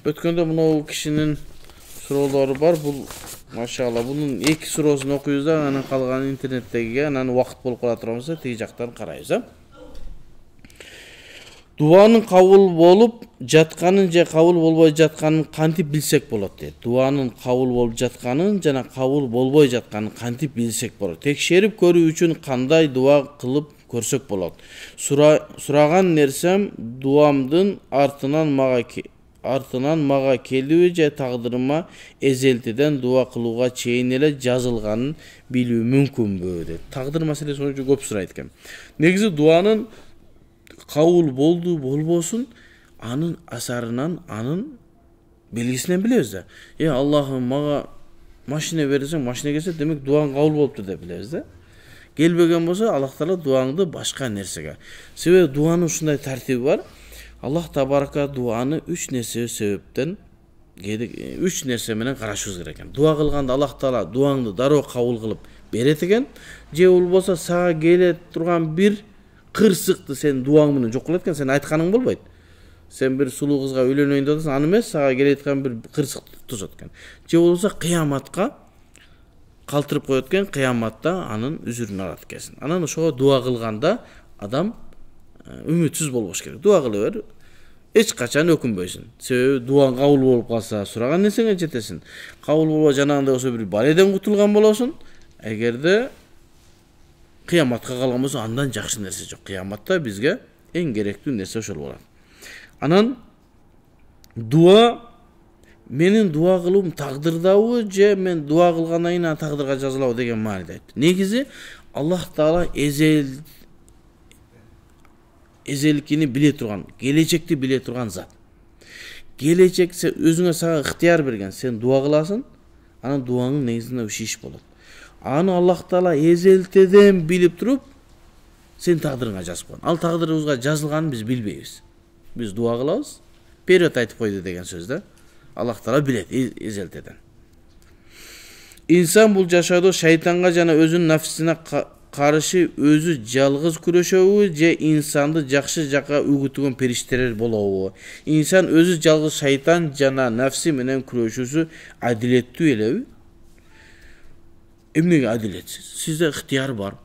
Өткөндө мынау кишинин суроолору бар. Бул машалла бунун 2 суроосун окуйбуз да, анан калган интернеттеги, анан убакыт болуп кала турганбызда тиги жактан карайбыз. Дуанын кабыл болуп жатканын же кабыл болбой жатканын кантип билсек болот дейт. Дуанын кабыл болуп жатканын жана кабыл болбой жатканын кантип билсек болот. Текшерип көрүү үчүн кандай дуа кылып көрсөк болот. Сураган нерсем дуамдын артынан мага келүү же тагдырыма эзелтиден дуа кылууга чейин эле жазылганын билүү мүмкүнбү дейт. Тагдыр маселеси боюнча көп сурайт экен. Негизи дуанын кабыл болду болбосун анын асарынан, анын белгисинен билебиз да. Аллахым мага машина берсең, машина келсе, демек дуаң кабыл болупту деп билебиз да. Келбеген болсо, Аллах Таала дуаңды башка нерсеге. Себеби дуанын ушундай тартиби бар. Аллах Табарака дуаны 3 нерсе себептен, 3 нерсе менен карашыбыз керек экен. Дуа кылганда Аллах Таала дуаңды дароо кабыл кылып берет экен. Же болбосо сага келе турган бир кырсыкты сен дуаң менен жок кылат экен, сен айтканың болбойт. Сен бир сулуу кызга үйлөнөйүн деп атасың, аны эмес, сага келе аткан бир кырсыкты тосот экен. Же болбосо кыяматка калтырып коет экен, кыяматта анын үзүрүн алат экенсиң. Анан ошого дуа кылганда адам үмүтсүз болбош керек. Дуа кыла бер, эч качан өкүнбөйсүн. Себеби дуаң кабыл болуп калса, сураган нерсеңе жетесиң. Кабыл болбой жанагындай болсо бир баледен кутулган болосуң. Эгерде кыяматка калган болсо, андан жакшы нерсе жок. Кыяматта бизге эң керектүү нерсе ошол болот. Анан дуа, менин дуа кылуум тагдырдабы же мен дуа кылгандан кийин тагдырга жазылабы деген мааниде. Негизи Аллах Таала эзеликини биле турган, келечекти биле турган зат. Келечексе өзүңө сага ыктыяр берген, сен дуа кыласың, анан дуаңың негизинде ушу иш болот. Аны Аллах Таала эзелтеден билип туруп, сен тагдырыңа жазып койгон. Ал тагдырыбызга жазылганын биз билбейбиз. Биз дуа кылабыз, период айтып койду деген сөз да. Аллах Таала билет эзелтеден. Инсан бул жашоодо шайтанга жана өзүнүн нафсине каршы өзү жалгыз күрөшөбү же инсанды жакшы жакка үгүтүгөн периштелер болобу? Инсан өзү жалгыз шайтан жана нафси менен күрөшүүсү адилеттүү элеби? Эмнеге адилетсиз? Сизде ыктыяр бар.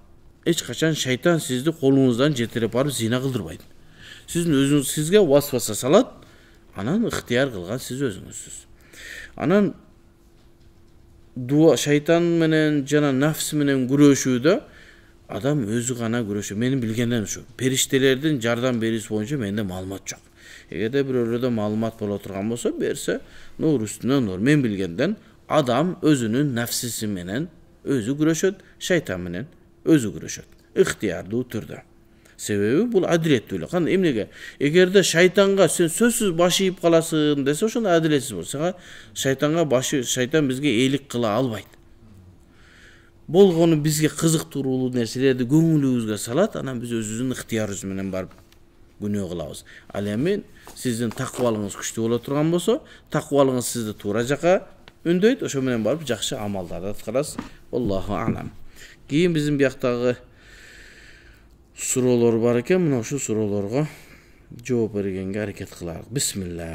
Эч качан шайтан сизди колуңуздан жетелеп барып зина кылдырбайт. Сиздин өзүңүз сизге васваса салат, анан ыктыяр кылган сиз өзүңүзсүз. Анан дуа шайтан менен жана нафс менен күрөшүүдө адам өзү гана күрөшөт. Менин билгенден ушу. Периштелердин жардам берүүсү боюнча менде маалымат жок. Эгерде бирөөлөрдө маалымат боло турган болсо, берсе, нур үстүнө нур. Мен билгенден адам өзүнүн нафсиси менен өзү күрөшөт, шайтан менен өзү күрөшөт. Ыктыярдуу түрдө. Себеби бул адилеттүүлүк. Кандай эмнеге? Эгерде шайтанга сен сөзсүз баш ийип каласың десе, ошондо адилетсиз болсо, шайтан бизге эйлик кыла албайт. Болгону бизге кызыктыруулуу нерселерди көңүлүбүзгө салат, анан биз өзүбүздүн ыктыярыбыз менен барып күнөө кылабыз. Ал эми сиздин такыбалыңыз күчтүү боло турган болсо, такыбалыңыз сизди туура жакка үндөйт, ошо менен барып жакшы амалдарды аткарасыз. Аллаху а'лам. Кийин биздин бияктагы суроолор бар экен, мына ушул суроолорго жооп бергенге аракет кылайлык. Бисмилла.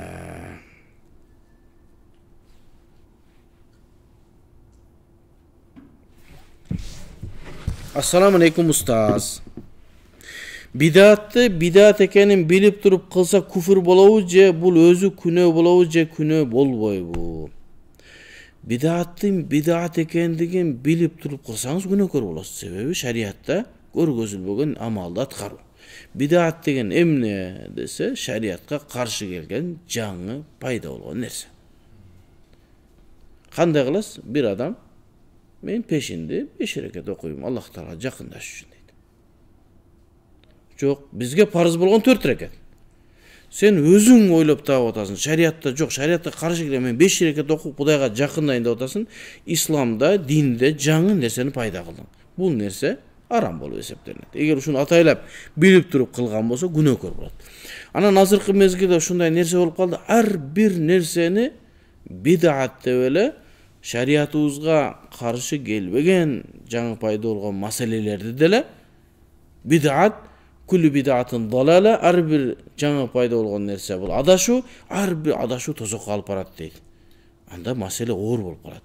Ассаламу алейкум устаз. Бидатты бидат экенин билип туруп кылса куфур болобу же бул өзү күнөө болобу же күнөө болбойбу? Бидаттын бидат экендигин билип туруп кылсаңыз күнөөкөр болосуз. Себеби шариатта көргөзүлбөгөн амалды аткаруу. Бидат деген эмне десе, шариатка каршы келген жаңы пайда болгон нерсе. Кандай кыласыз? Бир адам мен пешинди 5 рекет окуйм, Аллах Таалага жакындаш үчүн дейт. Жок, бизге парыз болгон 4 рекет. Сен өзүң ойлоп таап атасың, шариатта жок, шариатка каршы келген мен 5 рекет окуп Кудайга жакындайын деп атасың, исламда, динде жаңы нерсени пайда кылдың. Бул нерсе арам болуп эсептелет. Эгер ушуну атайлап билип туруп кылган болсо күнөөкөр болот. Анан азыркы мезгилде ушундай нерсе болуп калды, ар бир нерсени бидат деп эле шариатыбызга каршы келбеген жаңы пайда болгон маселелерди деле бидат Kullu bid'atin dalala, her bir жаңа пайда болгон нерсе бул адашуу, ар бир адашуу тозокко алып барат дейт. Анда маселе оор болуп калат.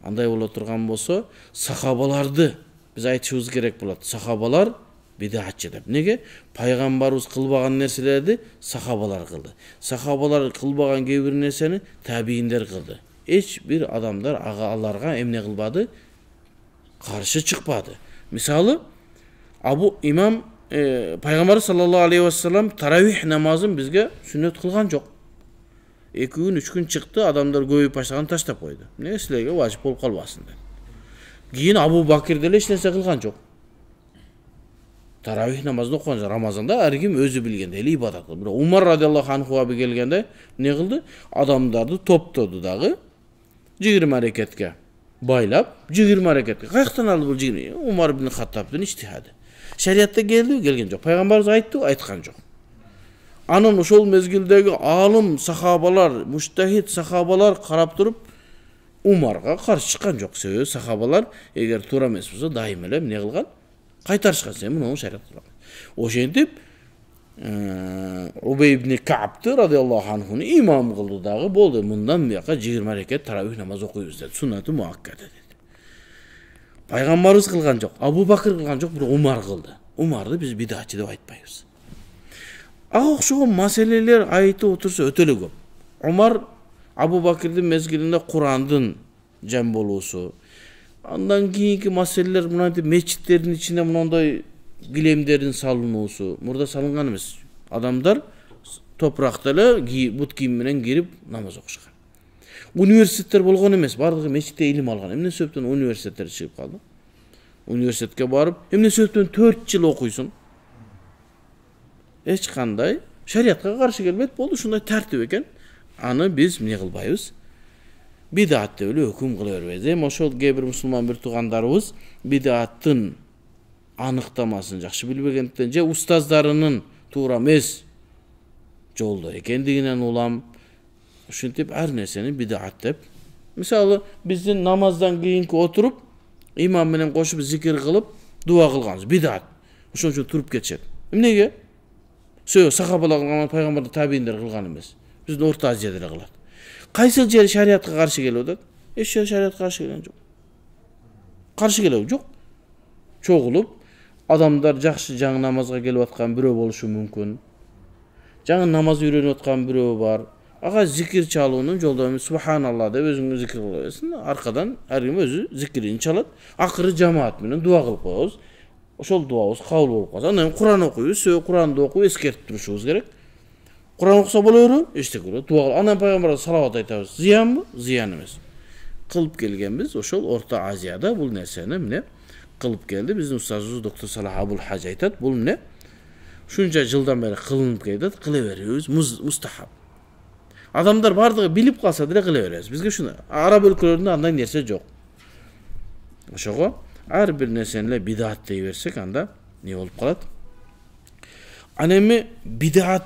Андай боло турган болсо, сахабаларды биз айтышыбыз керек болот. Сахабалар бидатчы деп. Неге? Пайгамбарыбыз кылбаган нерселерди сахабалар кылды. Сахабалар кылбаган кээ бир нерсени табииндер кылды. Эч бир адамдар аларга эмне кылбады? Каршы чыкпады. Мисалы, Абу имам Пайгамбар саллаллаху алейхи ва саллям таравих намазын бизге сүннөт кылган жок. 2 күн 3 күн чыкты, адамдар көбөйүп баштаган таштап койду. Эмне силерге важип болуп калбасын деп. Кийин Абу Бакир деле эч нерсе кылган жок. Таравих намазын окуган жок. Рамазанда ар ким өзү билгендей эле ибадат кылды. Бирок Умар радиаллаху анхуга келгенде эмне кылды? Адамдарды топтоду дагы 20 рекетке байлап, 20 рекетке. Каяктан алды бул 20? Умар ибн Хаттабдын иштихады. Шариатта келди, келген жок. Пайгамбарыбыз айтты, айткан жок. Анын ошол мезгилдеги алым сахабалар, муштахид сахабалар карап туруп Умарга каршы чыккан жок. Себеби сахабалар эгер туура эмес болсо дайым эле эмне кылган? Кайтарышкан. Сен муну шариат кылган. Ошентип Убей ибн Каабты радиаллаху анхуну имам кылды дагы, болду. Мындан бияка 20 рекет таравих намаз окуйбуз деди. Суннаты муаккада деди. Пайгамбарыбыз кылган жок, Абу Бакыр кылган жок, бирок Умар кылды. Умарды биз бидатчы деп айтпайбыз. Ага окшогон маселелер айтып отурса өтө эле көп. Умар Абу Бакырдын мезгилинде Курандын жам болуусу, андан кийинки маселелер мынантип мечиттердин ичине мындай килемдердин салынуусу, мурда салынган эмес. Адамдар топуракта эле бут кийим менен кирип намаз окушкан. Университеттер болгон эмес, бардыгы мечитте илим алган. Эмне себептен университеттер чыгып калды? Университетке барып, эмне себептен 4 жыл окуйсуң? Эч кандай шариатка каршы келбейт, болду, ушундай тартип экен. Аны биз эмне кылбайбыз? Бидат деп эле өкүм кыла бербейбиз. Эми ошол кээ бир мусулман бир туугандарыбыз бидаттын аныктамасын жакшы билбегендиктен же устаздарынын туура эмес жолдо экендигинен улам ушинтип ар нерсени бидат деп. Мисалы, биздин намаздан кийинки отуруп, имам менен кошуп зикир кылып, дуа кылганбыз. Бидат. Ошон үчүн туруп кетишет. Эмнеге? Сахабалар кылган, пайгамбарды табииндер кылган эмес. Биздин Орто Азияда эле кылат. Кайсы жери шариатка каршы келип атат? Эч жери шариатка каршы келген жок. Каршы келип жок. Чогулуп, адамдар жакшы жаңы намазга келип аткан бирөө болушу мүмкүн. Жаңы намаз үйрөнүп аткан бирөө бар. Ага зикир чалуунун жолдому субханалла деп өзүңүз зикир кыласың. Аркадан ар ким өзү зикирин чалат. Акыры жамаат менен дуа кылып коебуз. Ошол дуабыз кабыл болуп калса, анан Куран окуйбуз, Куранды окуп эскертип турушубуз керек. Куран окуса боло береби? Эчтеке болот. Дуа кылып, анан пайгамбарга салават айтабыз. Зыянбы? Зыян эмес. Кылып келгенбиз, ошол Орто Азияда бул нерсени эмне кылып келди. Биздин устазыбыз доктор Салах Абул Хаж айтат, бул эмне? Шунча жылдан бери кылынып келет, кыла беребиз, мустахаб. Адамдар бардыгы билип калса деле кыла беребиз. Бизге ушуну араб өлкөлөрүндө андай нерсе жок. Ошого ар бир нерсени эле бидат дей берсек, анда не болуп калат? Ана эми бидат,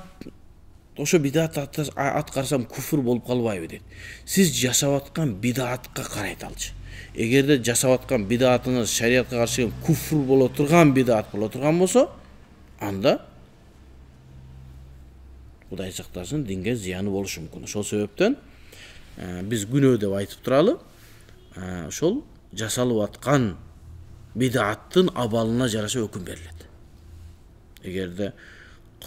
ошо бидат аткарсам куфур болуп калбайбы дейт. Сиз жашап аткан бидатка карайт алчы. Эгерде жашап аткан бидатыңыз шариатка каршы куфур боло турган бидат боло турган болсо, анда Кудай сактасын, динге зыяны болушу мүмкүн. Ошол себептен биз күнөө деп айтып туралы, ошол жасалып аткан бидаттын абалына жараша өкүм берилет. Эгерде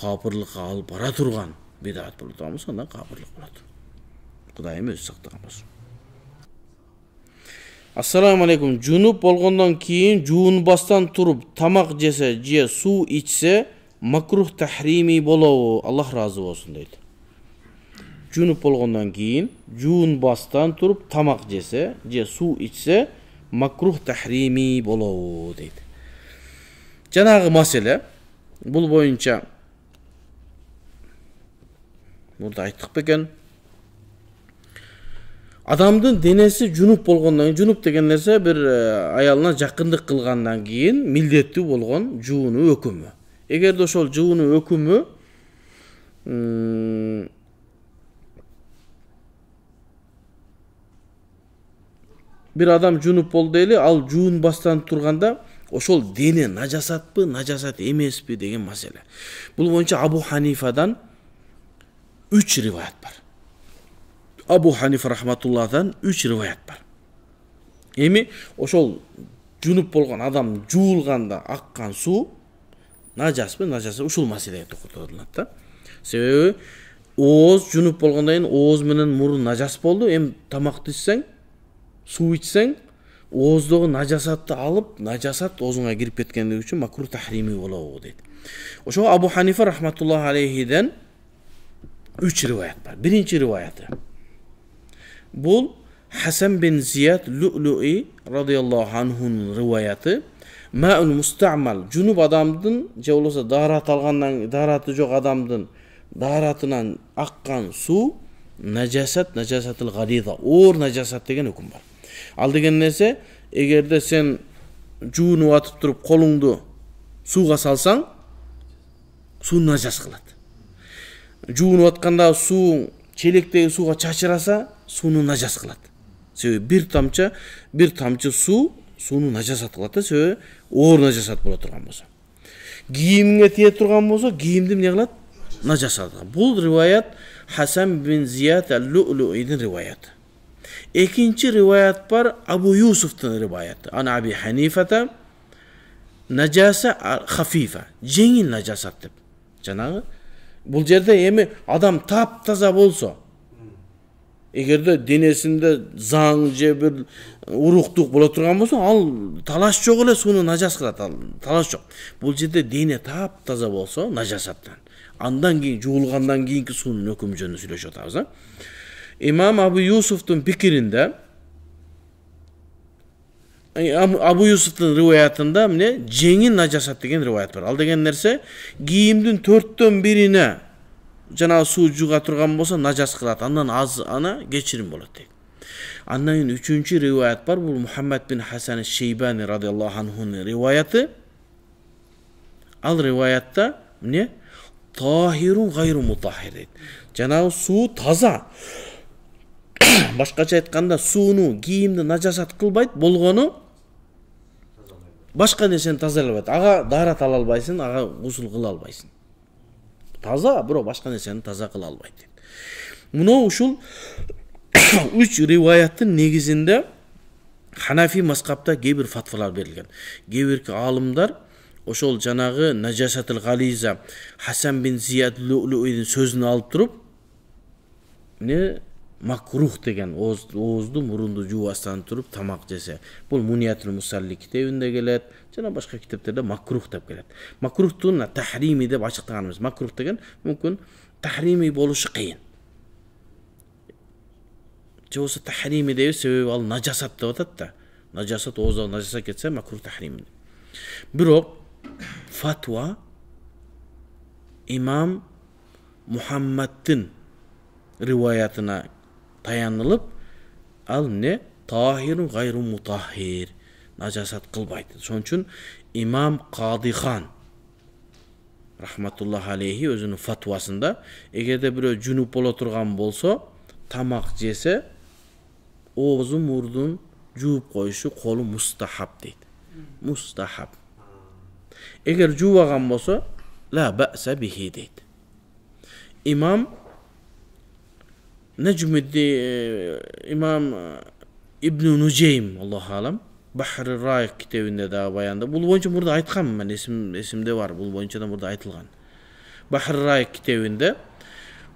капырлыкка алып бара турган бидат боло турган болсо, анда капырлык болот. Кудайым өзү сактаган болсун. Ассаламу алейкум. Жунуп болгондон кийин жуунбастан туруп тамак жесе же суу ичсе макрух тахрими болобу? Аллах разы болсун дейт. Жунуп болгондон кийин жуунбастан туруп тамак жесе же суу ичсе макрух тахрими болобу дейт. Жанагы маселе бул боюнча мурда айттык бекен. Адамдын денеси жунуп болгондон кийин, жунуп деген нерсе бир аялына жакындык кылгандан кийин милдеттүү болгон жуунуу өкүмү. Эгерде ошол жуунуу өкүмү бир адам жунуп болду дейли, ал жуунбастан турганда ошол дене нажасатпы, нажасат эмеспи деген маселе. Бул боюнча Абу Ханифадан 3 риваят бар. Абу Ханифа рахматуллахдан 3 риваят бар. Эми ошол жунуп болгон адам жуулганда аккан суу нажаспы, нажаса ушул маселеге токотулат да. Себеби ооз жунуп болгондон кийин ооз менен мурун нажас болду. Эми тамакты ичсең, суу ичсең, ооздогу нажасатты алып, нажасат оозуңа кирип кеткендиги үчүн макрух тахрими болобу дейт. Ошого Абу Ханифа рахматуллах алейхиден 3 риваят бар. Биринчи риваяты. Бул Хасан бин Зияд Лю'лу'i радıyallahu anh'un риваяты. Ма'ул мустамал жунуп адамдын же болбосо даарат алгандан даараты жок адамдын дааратынан аккан суу нажасатыл гализа, оор нажасат деген өкүм бар. Ал деген нерсе, эгерде сен жуунуп атып туруп колуңду сууга салсаң, суу нажас кылат. Жуунуп атканда суу челектеги сууга чачыраса, сууну нажас кылат. Себеби бир тамчы сууну нажасат кылат да, себеби оор нажасат боло турган болсо. Кийимиңе тие турган болсо, кийимди эмне кылат? Нажасат. Бул риваят Хасан бин Зияд ал-Лю'лу'идин риваяты. Экинчи риваят бар Абу Юсуфтун риваяты. Ана Аби Ханифата нажаса хафифа, жеңил нажасат деп. Жанагы бул жерде эми адам таптаза болсо, эгерде денесинде заң же бир уруктук боло турган болсо, ал талаш жок эле сууну нажас кылат, талаш жок. Бул жерде дене таптаза болсо, нажасаттан. Андан кийин жуулгандан кийинки суунун өкүмү жөнүндө сүйлөшүп атабыз. İmam Abu Yusuf'un pikirinde, Abu Yusuf'un rivayetinde ne? Cengin najasat degen rivayet var. Al degen nerse, giyimdin 4'tön birine jana suu juga turgan bolsa najas kılat. Andan az ana geçirim bolat deydi. Andan 3. rivayet var. Bu Muhammed bin Hasan Şeybani radıyallahu anh'un rivayeti. Al rivayette ne? Tahirun gayru mutahhir deydi. Jana suu taza. Башкача айтканда сууну кийимди нажасат кылбайт, болгону башка нерсени тазалабайт. Ага даарат ала албайсың, ага гусул кыла албайсың. Таза, бирок башка нерсени таза кыла албайт. Муну ушул 3 риваяттын негизинде Ханафи мазхабта кээ бир фатвалар берилген. Кээ бир аалымдар ошол жанагы нажасатыл гализа Хасан бин Зияд Лю'лу'идин сөзүн алып туруп, не макрух деген оозду мурунду жуубастан туруп тамак жесе. Бул Муниятул Мусалли китебинде келет, жана башка китептерде макрух деп келет. Макрухтун тахрими деп ачыктаганыбыз. Макрух деген мүмкүн тахрими болушу кыйын. Же болсо тахрими деп себеби ал нажасат деп атат да. Нажасат оозго нажаса кетсе макрух тахрими. Бирок фатва имам Мухаммаддин риваятына таянылып, ал не tahirun gayru mutahhir, najasat kılbaydı. Son için İmam Qadi Khan rahmetullah aleyhi özünün fatvasında egerde bir junup ola turgan bolsa, tamak jese oğuzun murdun juup koyuşu kolu mustahab deydi. Mustahab. Eger juvagan bolsa la ba'sa bihi deydi. İmam İmam İbn Nuceym Allah alam Bahr-ı Raik kitabında da bayanda. Bul boyunca burada aytkanmın ben, esimde var. Bul boyunca da burada aytılgan. Bahr-ı Raik kitabında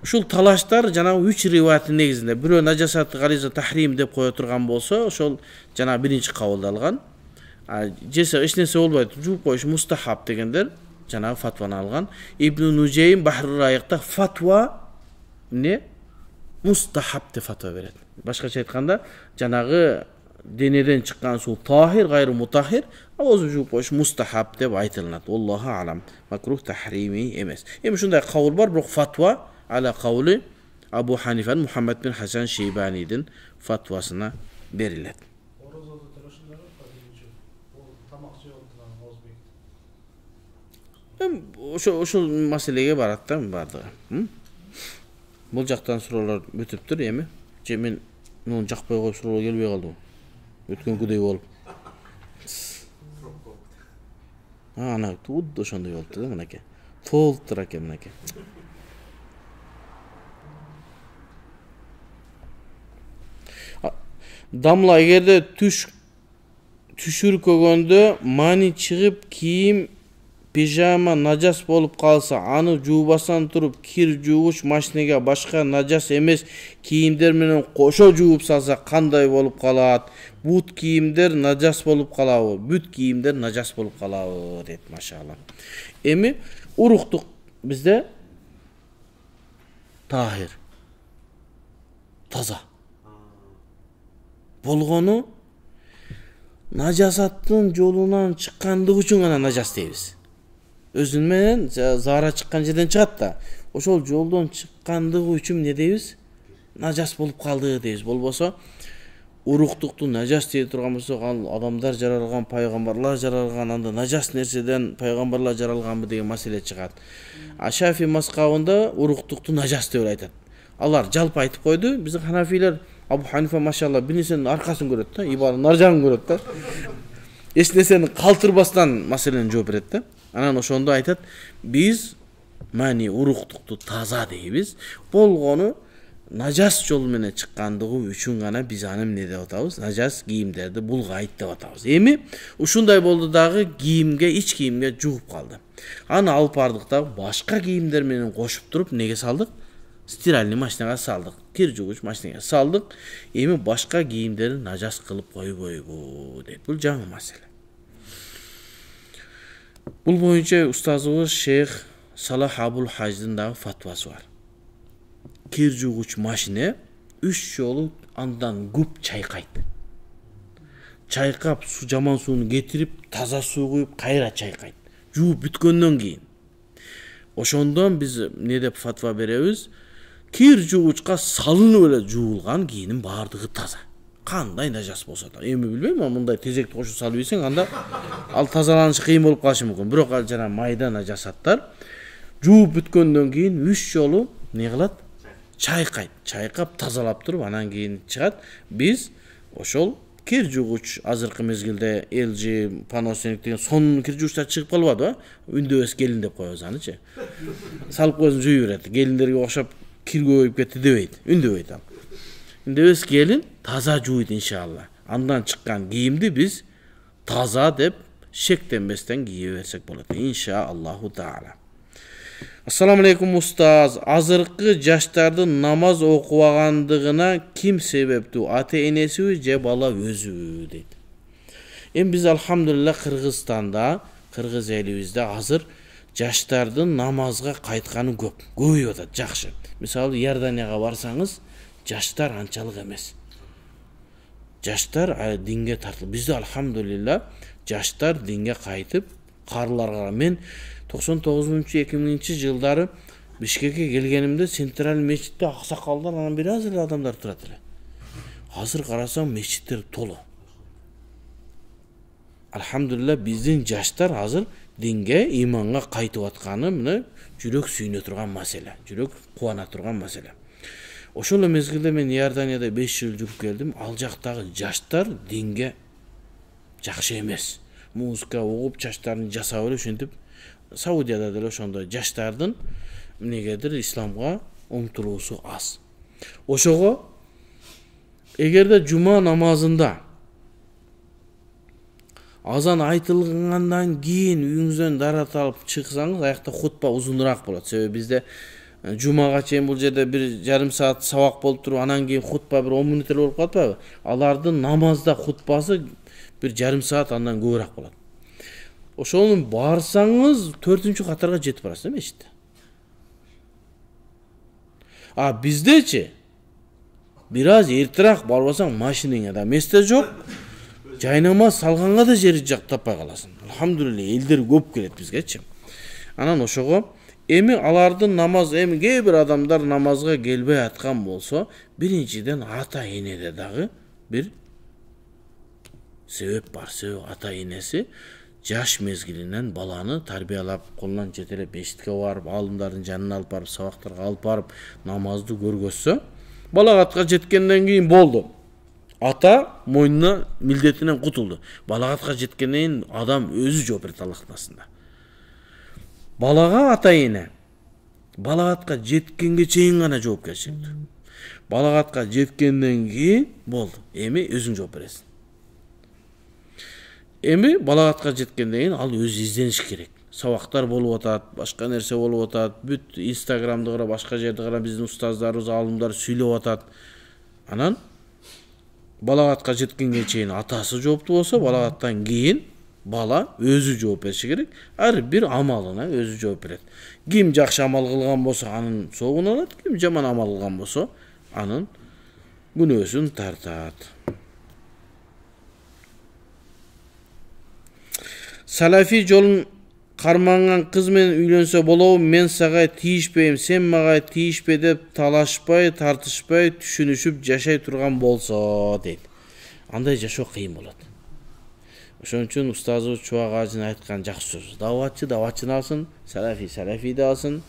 uşul talaşlar jana 3 rivayatin negizinde biri najasat galiza tahrim dep koya turgan bolsa, ошол jana birinci kavulda jese eç nerse bolбойт, juup koyuş mustahab degender jana fatvаны algan. İbn Nuceym Bahr-ı Raik'ta fatva ne? Mustahab dep fatva berет. Başkaça aytkanda janagı deneden çıkan su tahir gayru mutahhir, oğuz juup koyuş mustahab dep aytılınat. Allahu alam. Makruh tahrimi emes. Hem şunday kavul var, birok fatva ala kavli Abu Hanifa'nın Muhammed bin Hasan Şeybani'nin fatvasına verilet. Oşul meseleye barattan bardı. Bul jaktan sorular бүтүптүр эми. Же мен муну жакпай коюп суроо келбей калдым. Өткөн күдөй болуп. Ана тут ошондой болуптур да мынакей. Толуптур экен мынакей. Дамла эгерде түшүркөгөндө мани чыгып кийим пижама нажас болуп калса, аны жуубастан туруп кир жуугуч машинеге башка нажас эмес кийимдер менен кошо жууп салса кандай болуп калат? Бут кийимдер нажас болуп калабы? Бүт кийимдер нажас болуп калабы дейт, машалла. Эми уруктук бизде тахир, таза болгону нажасаттын жолунан чыккандыгы үчүн гана нажас дейбиз. Өзүнүн менен заара чыккан жерден чыгат да, ошол жолдон чыккандыгы үчүн эмне дейбиз? Нажас болуп калды дейбиз. Болбосо уруктукту нажас дей турган болсок, ал адамдар жаралган, пайгамбарлар жаралган, анда нажас нерседен пайгамбарлар жаралганбы деген маселе чыгат. Шафи мазхабында уруктукту нажас деп айтат. Алар жалпы айтып койду. Биздин ханафилер Абу Ханифа машалла бир нерсенин аркасын көрөт да, ибанын нар жагын көрөт да. Эч нерсени калтырбастан маселени жооп берет да. Анан ошондо айтат, биз мани уруктукту таза дейбиз. Болгону нажас жол менен чыккандыгы үчүн гана биз аны эмне деп атабыз? Нажас кийимдерди булгайт деп атабыз. Эми ушундай болду дагы кийимге, ич кийимге жууп калды. Аны алып бардык да башка кийимдер менен кошуп туруп неге салдык? Стиральный машинага салдык, кир жуугуч машинага салдык. Эми башка кийимдерди нажас кылып койбойбу дейт. Бул жаңы маселе. Бул боюнча устазыбыз Шейх Салах Абул Хаждын дагы фатвасы бар. Кир жуугуч машина 3 жолу андан көп чайкайт. Чайкап, жаман сууну кетирип, таза суу куюп, кайра чайкайт. Жууп бүткөндөн кийин. Ошондон биз эмне деп фатва беребиз? Кир жуугучка салынып эле жуулган кийимдин баардыгы таза. Кандай нажас болсо да. Эми билбейм, мындай тезекти кошуп салып ийсең, анда ал тазаланышы кыйын болуп калышы мүмкүн. Бирок ал жана майда нажасаттар жууп бүткөндөн кийин 3 жолу не кылат? Чайкайт. Чайкап, тазалап туруп, анан кийин чыгат. Биз ошол кир жуугуч азыркы мезгилде LG, Panasonic деген сонун кир жуугучтар чыгып калбадыбы? Үндөбөс келин деп коебуз анычы. Салып койсоң жууй берет. Келиндерге окшоп кир көбөйүп кетти дебейт. Үндөбөйт ал. Үндөбөс келин таза жууйт иншалла. Андан чыккан кийимди биз таза деп шектенбестен кие берсек болот. Иншаллаху таала. Ассаламу алейкум устаз. Азыркы жаштардын намаз окубагандыгына ким себептүү? Ата-энесиби же бала өзүбү дейт. Эми биз алхамдулилла Кыргызстанда, кыргыз элибизде азыр жаштардын намазга кайтканы көп. Көбөйүп атат, жакшы. Мисалы Иорданияга барсаңыз, жаштар анчалык эмес. Жаштар динге тартылып. Бизде алхамдулилла жаштар динге кайтып, карыларга мен 99-2000 жылдары Бишкекке келгенимде Централь мечитте аксакалдар анан бир аз эле адамдар турат эле. Азыр карасам мечиттер толу. Алхамдулилла биздин жаштар азыр динге, иманга кайтып атканы мына жүрөк сүйүнө турган маселе, жүрөк кубана турган маселе. Ошол мезгилде мен Иорданияда 5 жыл жүрүп келдим. Ал жактагы жаштар динге жакшы эмес. Музыка угуп, чачтарын жасап эле ошентип Саудияда деле ошондой жаштардын эмнегедир исламга умтулуусу аз. Ошого эгерде жума намазында азан айтылгандан кийин үйүңүздөн дарат алып чыксаңыз, аякта хутба узунураак болот. Себеби бизде жумага чейин бул жерде 1,5 саат сабак болуп туруп, анан кийин хутба 10 мүнөт эле болуп калатпайбы? Алардын намазда хутбасы 1,5 саат андан көбүрөөк болот. Ошону барсаңыз 4-катарга жетип барасыз мечитте. Биздечи бир аз эртерээк барбасаң машинеңе да месте жок. Жайнамаз салганга да жери жак таппай каласың. Алхамдулилла, элдер көп келет бизгечи. Анан ошого эми алардын намаз, эми кээ бир адамдар намазга келбей аткан болсо, биринчиден ата-энеде дагы бир себеп бар. Себеби ата-энеси жаш мезгилинен баланы тарбиялап, колунан жетелеп мечитке барып, алымдардын жанына алып барып, сабактарга алып барып, намазды көргөзсө, балагатка жеткенден кийин болду. Ата мойнуна милдетинен кутулду. Балагатка жеткенден кийин адам өзү жооп берет Аллахтын астында. Балага ата-эне балагатка жеткенге чейин гана жоопкерчилик. Балагатка жеткенден кийин болду. Эми өзүң жооп бересиң. Эми балагатка жеткенден кийин ал өзү издениш керек. Сабактар болуп атат, башка нерсе болуп атат, бүт Инстаграмды кара, башка жерде кара биздин устаздарыбыз, алымдар сүйлөп атат. Анан балагатка жеткенге чейин атасы жооптуу болсо, балагаттан кийин бала өзү жооп бериши керек. Ар бир амалына өзү жооп берет. Ким жакшы амал кылган болсо, анын соогун алат, ким жаман амал кылган болсо, анын күнөөсүн тартат. Салафи жолун карманган кыз менен үйлөнсө болобу? Мен сага тийишпейм, сен мага тийишпе деп талашпай, тартышпай, түшүнүшүп жашай турган болсо дейт. Андай жашоо кыйын болот. Ошон үчүн устазыбыз Чубак Ажин айткан жакшы сөз. Даватчы даватчыны алсын, салафи салафиди алсын,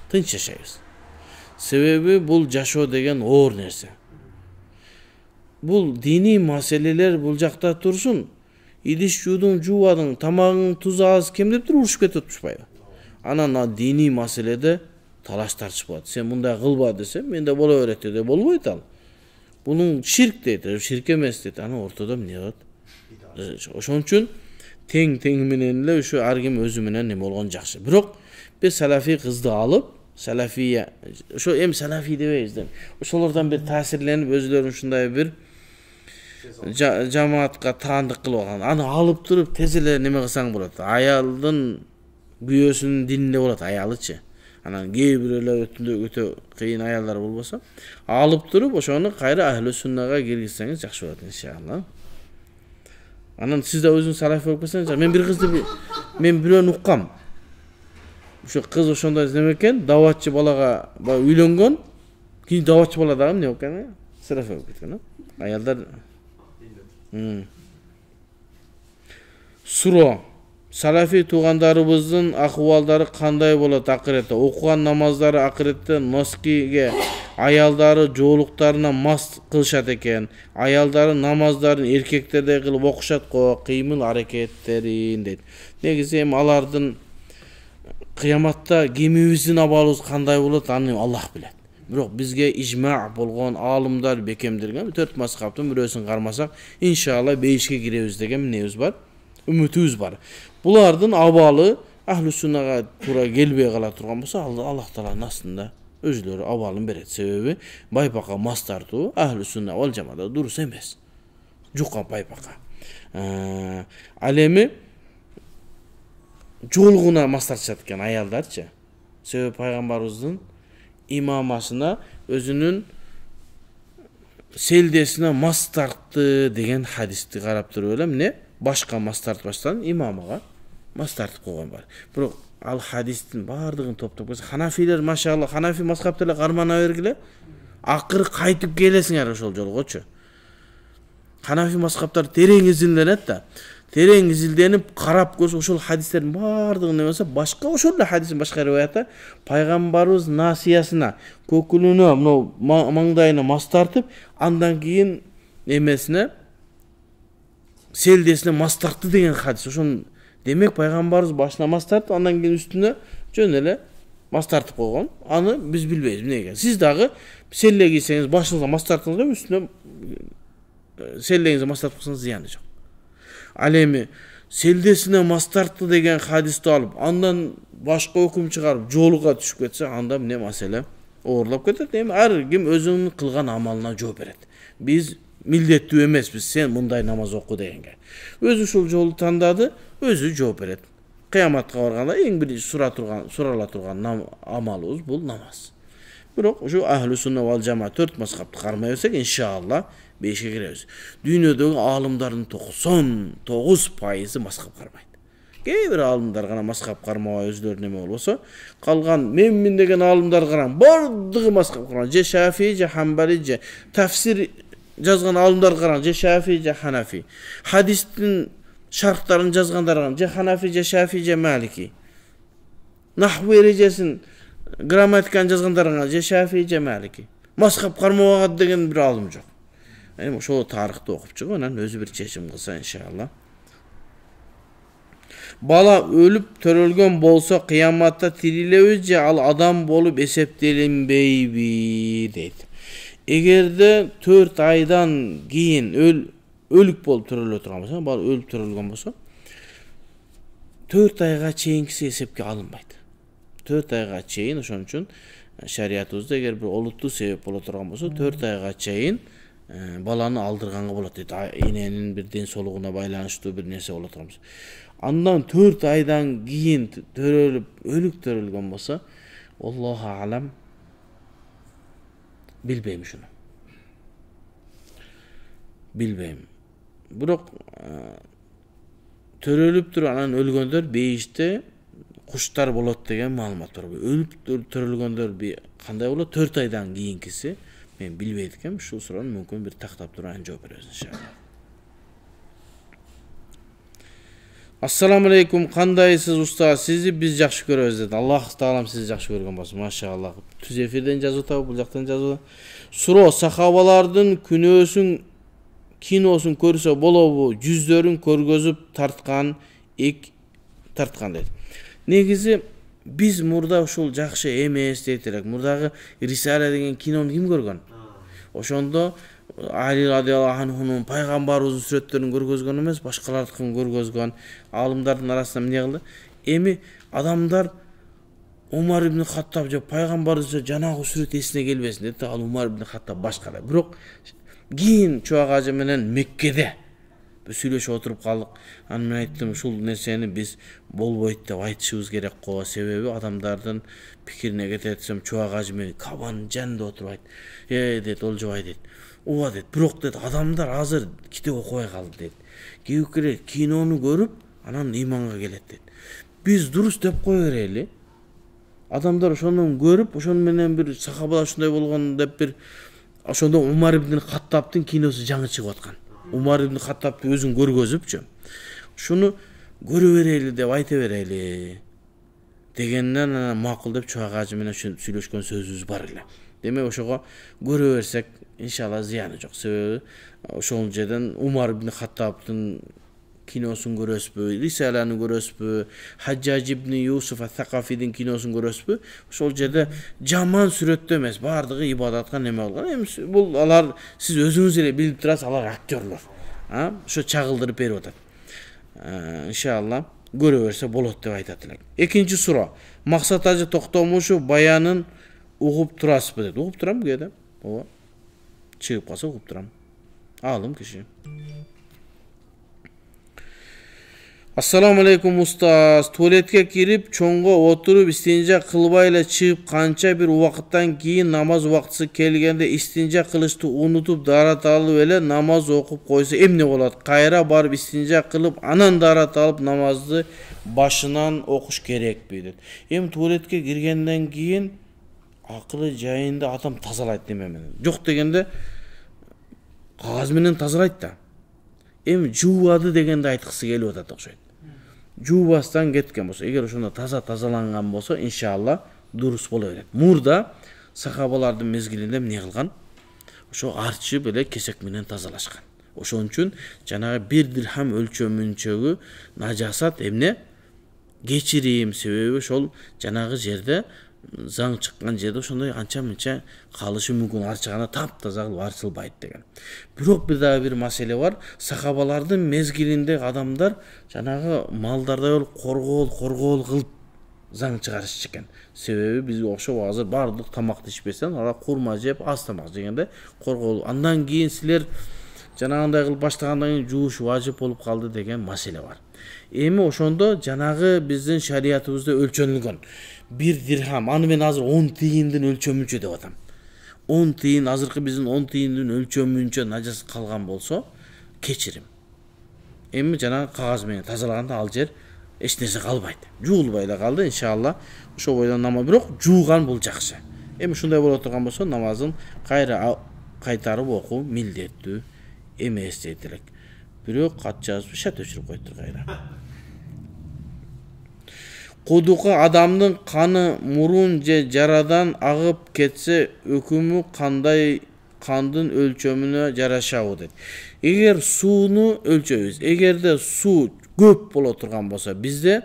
тынч жашайбыз. Себеби бул жашоо деген оор нерсе. Бул диний маселелер бул жакта турсун. Идиш жуудуң, жуубадың, тамагың туз аз кем деп туруп урушуп кетип атышпайбы? Анан диний маселеде талаш тартыш болот. Сен мындай кылба десе, менде боло берет деп болбойт ал. Бунун ширк дейт, ширк эмес дейт. Анан ортодо эмне болот? Ошон үчүн тең менен эле ушу ар ким өзү менен эме болгон жакшы. Бирок биз салафи кызды алып, салафия, ошо эми салафи дебейбиз да. Ошолордон бир таасирленип өзүлөрүн ушундай бир жамаатка таандык кылып алган. Аны алып туруп тез эле неме кылсаң болот. Аялдын күйөөсүнүн дининде болот, аялычы. Анан кээ бирөөлөр өтө кыйын аялдар болбосо, алып туруп ошону кайра ахлы суннага киргизсеңиз жакшы болот иншалла. Анан сиз да өзүңүз салафи болуп кетсеңиз, мен бир кызды мен бирөөнү уккам. Ошо кыз ошондой неме экен, даватчы балага үйлөнгөн, кийин даватчы бала дагы эмне болуп кеткен? Салафи болуп кеткен. Аялдар суроо. Салафи туугандарыбыздын акыбалдары кандай болот акыретте? Окуган намаздары акыретте носкиге аялдары жоолуктарына мас кылышат экен. Аялдары намаздарын эркектердей кылып окушат го, кыймыл аракеттерин дейт. Негизи эми алардын кыяматта кимибиздин абалыбыз кандай болот, аны Аллах билет. Бирок бизге ижма болгон аалымдар бекемдирген 4 мазхабтын бирөөсүн кармасак, иншалла 5ке киребиз деген эмнебиз бар? Үмүтүбүз бар. Булардын абалы ахлы суннага туура келбей кала турган болсо, Аллах Тааланын астында өзүлөрү абалын берет. Себеби байпакка мас тартуу ахлы сунна вал жамаада дурус эмес. Жукка байпакка. Ал эми жолугуна мас тартышат экен аялдарчы. Себеби пайгамбарыбыздын имамасына өзүнүн селдесине мас тартты деген хадисти карап туруп эле эмне? Башка мас тартпастан имамага мас тартып койгон бар. Бирок ал хадистин баардыгын топтоп көрсө, ханафилер машалла, ханафи мазхабты эле кармана бергиле. Акыры кайтып келесиңер ошол жолгочу. Ханафи мазхабтар терең изилденет да. Терең изилденип карап көрсө, ошол хадистердин баардыгын эмесе, башка ошол эле хадистин башка риваятта пайгамбарыбыз насыясына, көкүлүнө, мына маңдайына мас тартып, андан кийин эмесине селдесине мас тартты деген хадис. Ошон демек пайгамбарыбыз башына мас тартып, андан кийин үстүнө жөн эле мас тартып койгон. Аны биз билбейбиз эмнеге. Сиз дагы селле кийсеңиз, башыңызга мас тартыңыз деп үстүнө селлеңизге мас тартып койсоңуз зыяны жок. Ал эми селдесине мас тартты деген хадисти алып, андан башка өкүм чыгарып, жолуга түшүп кетсе, анда эмне маселе оорлоп кетет. Эми ар ким өзүнүн кылган амалына жооп берет. Биз милдеттүү эмеспиз, сен мындай намаз оку дегенге. Өзү ушул жолду тандады, өзү жооп берет. Кыяматка барганда эң биринчи сурала турган амалыбыз бул намаз. Бирок ушу ахлы сунна вал жамаат 4 мазхабты кармай берсек, иншалла 5ке киребиз. Дүйнөдөгү аалымдардын 99% мазхаб кармайт. Кээ бир аалымдар гана мазхаб кармабай өзүлөрүнүн эме болбосо, калган мен деген аалымдар караң, бардыгы мазхаб кармайт. Же Шафии, же Хамбали, же тафсир жазган аалымдар караң, же Шафии, же Ханафи. Хадистин шарттарын жазгандар караң, же Ханафи, же Шафии, же Малики. Нахву эрежесин, грамматиканы жазгандар караң, же Шафии, же Малики. Мазхаб кармабаган деген бир аалым жок. Эми ошол тарыхты окуп чыгып, анан өзү бир чечим кылса иншалла. Bala ölüp törөлgөн bolsa kıyamatta tirilebиз же ал адам болуп эсептелинбейби дейт. Эгерде 4 айдан кийин өлүк болуп төрөлө турган болсо, бала өлүп төрөлгөн болсо, 4 айга чейинкиси эсепке алынбайт. 4 айга чейин, ошон үчүн шариятыбызда эгер бир олуттуу себеп боло турган болсо, 4 айга чейин баланы алдырганга болот дейт. Эненин бир ден соолугуна байланыштуу бир нерсе боло турган болсо. Андан 4 айдан кийин төрөлүп, өлүк төрөлгөн болсо, Аллаху алам, билбейм шуну. Билбейм. Бирок төрөлүп туруп анан өлгөндөр бейиште куштар болот деген маалымат бар. Өлүп төрөлгөндөр кандай болот? 4 айдан кийинкиси мен билбейт экенмин. Ушул суроону мүмкүн бир тактап туруп анан жооп беребиз иншалла. Ассаламу алейкум, кандайсыз устаз? Сизди биз жакшы көрөбүз дейт. Аллах таалам сизди жакшы көргөн болсун. Машаллах. Түз эфирден жазып атабы, бул жактан жазып. Суроо: сахабалардын күнөөсүн киносун көрсө болобу? Жүздөрүн көргөзүп тарткан дейт. Негизи биз мурда ушул жакшы эмес дейт элек. Мурдагы Рисала деген кинону ким көргөн? Ошондо Али радиаллаху анхунун пайгамбарыбыздын сүрөттөрүн көргөзгөн эмес, башкалардыкын көргөзгөн. Алымдардын арасында эмне кылды? Эми адамдар Умар ибн Хаттаб же пайгамбарыбыз жанагы сүрөт эсине келбесин дейт. Ал Умар ибн Хаттаб башкалай. Бирок кийин Чубак ажы менен Меккеде сүйлөшүп отуруп калдык. Анан мен айттым, ушул нерсени биз болбойт деп айтышыбыз керек го. Себеби адамдардын пикирине кететсем, Чубак ажы менен кабан жанында отуруп айт. Дейт, Олжобай дейт. Ооба дейт. Бирок дейт, адамдар азыр китеп окубай калды дейт. Кийинкилер кинону көрүп, анан иманга келет дейт. Биз дурус деп кое берели. Адамдар ошондон көрүп, ошону менен бир сахабалар ушундай болгон деп бир ошондо Умар ибн Хаттабтын киносу жаңы чыгып аткан. Умар ибн Хаттабты өзүн көргөзүпчү. Шуну көрө берели деп айта берели дегенден анан макул деп Чубак ажы менен сүйлөшкөн сөзүбүз бар эле. Демек ошого көрө берсек иншалла зыяны жок. Себеби ошол жерден Умар ибн Хаттабтын киносун көрөсүзбү, Рисаланы көрөсүзбү, Хаджаж ибн Юсуф ат-Такафидин киносун көрөсүзбү? Ошол жерде жаман сүрөттө эмес, бардыгы ибадатка неме болгон. Эми бул алар сиз өзүңүз эле билип турасыз, алар актерлор. Ошо чагылдырып берип атат. Иншалла көрө берсе болот деп айтат элек. Экинчи суроо: Максат ажы Токтомушев баянын угуп турасызбы дейт. Угуп турам кээде. Ооба. Чыгып калса угуп турам. Алым киши. Ассаламу алейкум устаз. Туалетке кирип, чоңго отуруп, истинжа кылбай эле чыгып канча бир убакыттан кийин намаз убактысы келгенде истинжа кылышты унутуп дарат алып эле намаз окуп койсо эмне болот? Кайра барып истинжа кылып, анан дарат алып намазды башынан окуш керекпи дейт. Эми туалетке киргенден кийин акылы жайында адам тазалайт неме менен. Жок дегенде кагаз менен тазалайт да. Эми жуубады дегенде айткысы келип атат окшойт. Жуубастан кеткен болсо, эгер ошондо тазаланган болсо, иншалла дурус боло берет. Мурда сахабалардын мезгилинде эмне кылган? Ошо арчып эле кесек менен тазалашкан. Ошон үчүн жанагы 1 дирхам өлчөмүнчөгү нажасат эмне? Кечирим, себеби ошол жанагы жерде заң чыккан жерде ошондой анча-мынча калышы мүмкүн, арчыгана таптаза кылып арчылбайт деген. Бирок бир маселе бар. Сахабалардын мезгилинде адамдар жанагы малдардай болуп коргоол кылып заң чыгарышчу экен. Себеби биз окшоп азыр бардык тамакты ичпесен, ала курма жеп, аз тамак жегенде коргоол. Андан кийин силер жанагындай кылып баштагандан кийин жууш важип болуп калды деген маселе бар. Эми ошондо жанагы биздин шариятыбызда өлчөнүлгөн 1 дирхам, аны мен азыр 10 тыйындын өлчөмүнчө деп атам. 10 тыйын, азыркы биздин 10 тыйындын өлчөмүнчө нажас калган болсо, кечирим. Эми жанагы кагаз менен тазалаганда ал жер эч нерсе калбайт. Жуулбай эле калды, иншалла. Ошо бойдон намаз, бирок жууган бул жакшы. Эми ушундай боло турган болсо, намазын кайра кайтарып окуу милдеттүү эмес дейт элек. Бирок кат жазып шат өчүрүп коюптур кайра. Кудукка адамдын каны мурун же жарадан агып кетсе, өкүмү кандай кандын өлчөмүнө жарашабы дейт. Эгер сууну өлчөбүз, эгерде суу көп боло турган болсо, бизде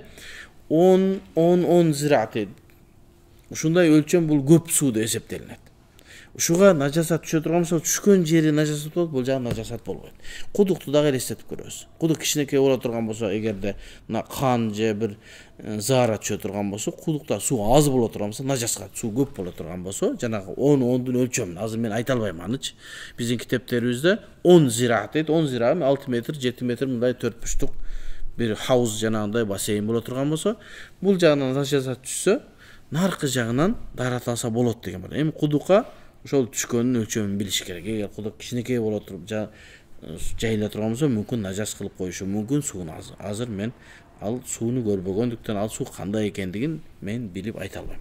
10 зираат. Ушундай өлчөм бул көп суу деп эсептелинет. Ушуга нажасат түшө турган болсо, түшкөн жери нажасат болот, бул жагы нажасат болбойт. Кудукту дагы элестетип көрөбүз. Кудук кичинекей боло турган болсо, эгерде кан же бир заара түшө турган болсо, кудукта суу аз боло турган болсо, нажасат суу көп боло турган болсо, жанагы 10-дун өлчөмүн азыр мен айта албайм анычы. Биздин китептерибизде 10 зираат дейт. 10 зираат 6 метр, 7 метр мындай 4 бурчтук бир хауз жанагындай бассейн боло турган болсо, бул жагынан нажасат түшсө, наркы жагынан дараталса болот деген бар. Эми кудукка ошол түшкөнүн өлчөмүн билиш керек. Эгер кудук кичинекей боло туруп жайыла турган болсо, мүмкүн нажас кылып коюшу мүмкүн сууну. Азыр мен ал сууну көрбөгөндүктөн ал суу кандай экендигин мен билип айта албайм.